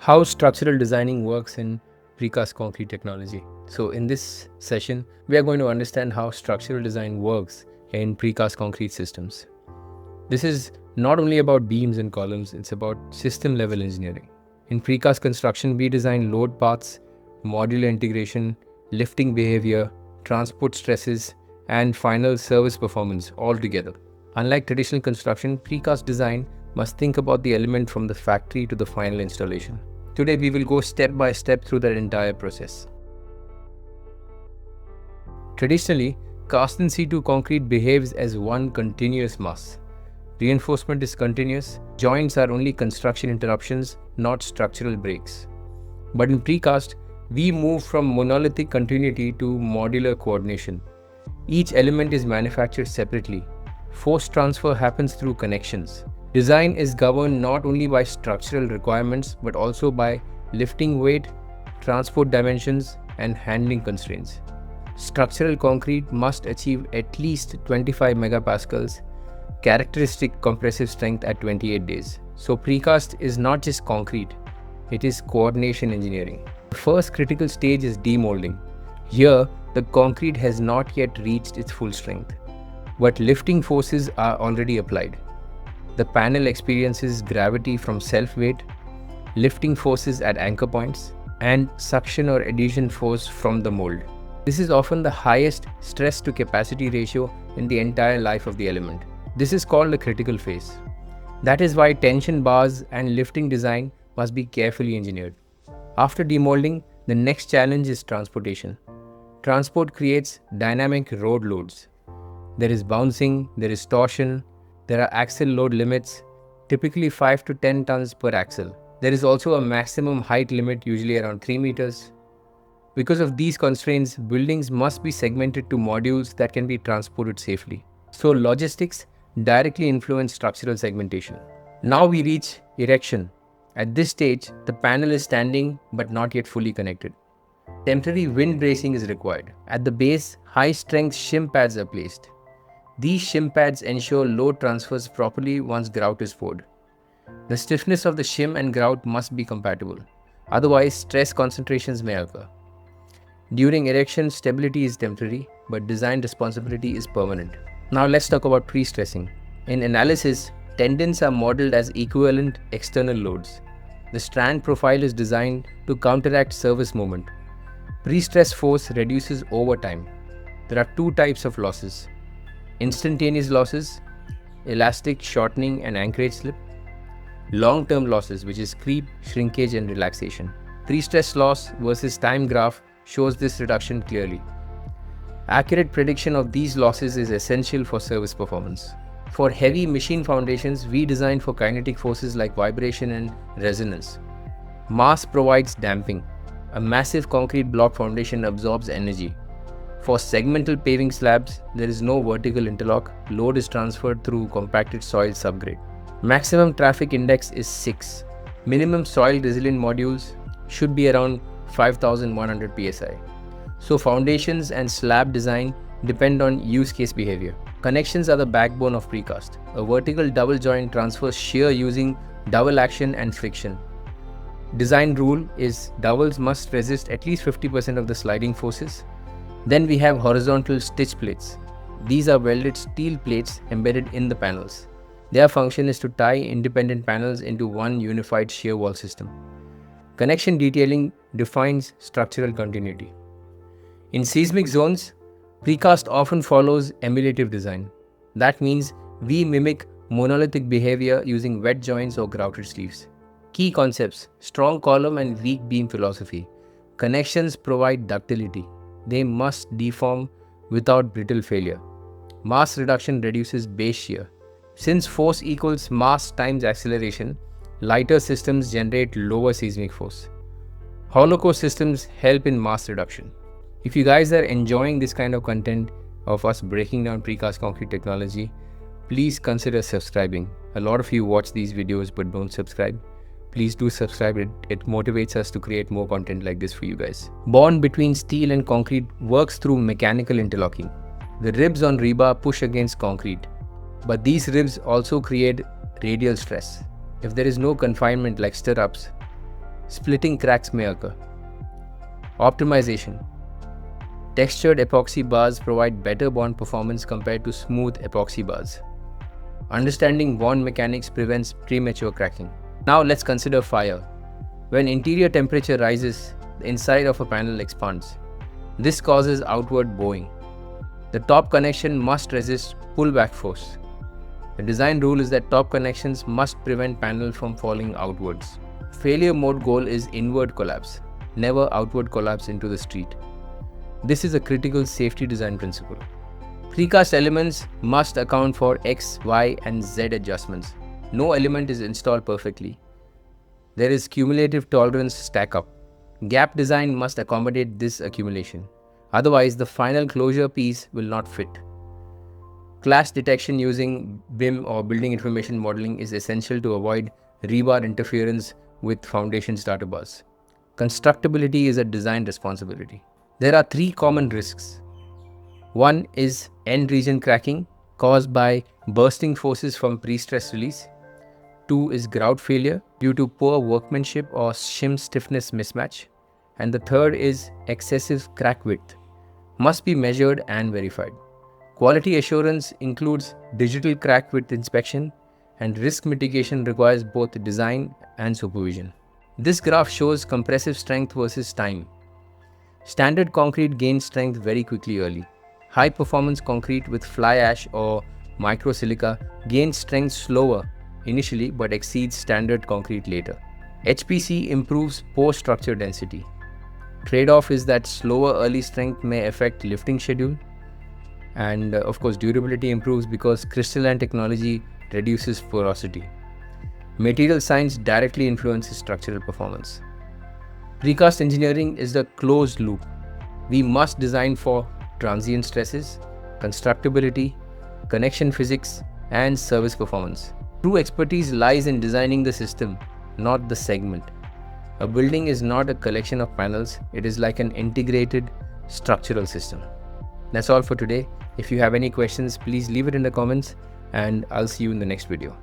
How structural designing works in precast concrete technology. So in this session, we are going to understand how structural design works in precast concrete systems. This is not only about beams and columns, it's about system level engineering. In precast construction, we design load paths, modular integration, lifting behavior, transport stresses, and final service performance all together. Unlike traditional construction, precast design must think about the element from the factory to the final installation. Today we will go step by step through that entire process. Traditionally, cast-in-situ concrete behaves as one continuous mass. Reinforcement is continuous, joints are only construction interruptions, not structural breaks. But in precast, we move from monolithic continuity to modular coordination. Each element is manufactured separately. Force transfer happens through connections. Design is governed not only by structural requirements but also by lifting weight, transport dimensions, and handling constraints. Structural concrete must achieve at least 25 megapascals, characteristic compressive strength at 28 days. So precast is not just concrete, it is coordination engineering. The first critical stage is demolding. Here, the concrete has not yet reached its full strength, but lifting forces are already applied. The panel experiences gravity from self-weight, lifting forces at anchor points, and suction or adhesion force from the mold. This is often the highest stress to capacity ratio in the entire life of the element. This is called a critical phase. That is why tension bars and lifting design must be carefully engineered. After demolding, the next challenge is transportation. Transport creates dynamic road loads. There is bouncing, there is torsion, there are axle load limits, typically 5 to 10 tons per axle. There is also a maximum height limit, usually around 3 meters. Because of these constraints, buildings must be segmented to modules that can be transported safely. So logistics directly influence structural segmentation. Now we reach erection. At this stage, the panel is standing but not yet fully connected. Temporary wind bracing is required. At the base, high-strength shim pads are placed. These shim pads ensure load transfers properly once grout is poured. The stiffness of the shim and grout must be compatible. Otherwise, stress concentrations may occur. During erection, stability is temporary, but design responsibility is permanent. Now let's talk about pre-stressing. In analysis, tendons are modeled as equivalent external loads. The strand profile is designed to counteract service moment. Pre-stress force reduces over time. There are two types of losses: instantaneous losses, elastic shortening and anchorage slip; long-term losses, which is creep, shrinkage and relaxation. Pre-stress loss versus time graph shows this reduction clearly. Accurate prediction of these losses is essential for service performance. For heavy machine foundations, we design for kinetic forces like vibration and resonance. Mass provides damping. A massive concrete block foundation absorbs energy. For segmental paving slabs, there is no vertical interlock. Load is transferred through compacted soil subgrade. Maximum traffic index is 6. Minimum soil resilient modules should be around 5100 psi. So foundations and slab design depend on use case behavior. Connections are the backbone of precast. A vertical double joint transfers shear using double action and friction. Design rule is doubles must resist at least 50% of the sliding forces. Then we have horizontal stitch plates. These are welded steel plates embedded in the panels. Their function is to tie independent panels into one unified shear wall system. Connection detailing defines structural continuity. In seismic zones, precast often follows emulative design. That means we mimic monolithic behavior using wet joints or grouted sleeves. Key concepts: strong column and weak beam philosophy. Connections provide ductility. They must deform without brittle failure. Mass reduction reduces base shear. Since force equals mass times acceleration, lighter systems generate lower seismic force. Hollow core systems help in mass reduction. If you guys are enjoying this kind of content of us breaking down precast concrete technology, please consider subscribing. A lot of you watch these videos but don't subscribe. Please do subscribe. It motivates us to create more content like this for you guys. Bond between steel and concrete works through mechanical interlocking. The ribs on rebar push against concrete, but these ribs also create radial stress. If there is no confinement like stirrups, splitting cracks may occur. Optimization. Textured epoxy bars provide better bond performance compared to smooth epoxy bars. Understanding bond mechanics prevents premature cracking. Now let's consider fire. When interior temperature rises, the inside of a panel expands. This causes outward bowing. The top connection must resist pullback force. The design rule is that top connections must prevent panel from falling outwards. Failure mode goal is inward collapse, never outward collapse into the street. This is a critical safety design principle. Precast elements must account for X, Y, and Z adjustments. No element is installed perfectly. There is cumulative tolerance stack up. Gap design must accommodate this accumulation. Otherwise, the final closure piece will not fit. Clash detection using BIM or building information modeling is essential to avoid rebar interference with foundation starter bars. Constructability is a design responsibility. There are three common risks. One is end region cracking caused by bursting forces from pre-stress release. Two is grout failure due to poor workmanship or shim stiffness mismatch. And the third is excessive crack width. Must be measured and verified. Quality assurance includes digital crack width inspection, and risk mitigation requires both design and supervision. This graph shows compressive strength versus time. Standard concrete gains strength very quickly early. High performance concrete with fly ash or microsilica gains strength slower initially but exceeds standard concrete later. HPC improves post-structure density. Trade-off is that slower early strength may affect lifting schedule, and of course durability improves because crystalline technology reduces porosity. Material science directly influences structural performance. Precast engineering is the closed loop. We must design for transient stresses, constructability, connection physics, and service performance. True expertise lies in designing the system, not the segment. A building is not a collection of panels, it is like an integrated structural system. That's all for today. If you have any questions, please leave it in the comments, and I'll see you in the next video.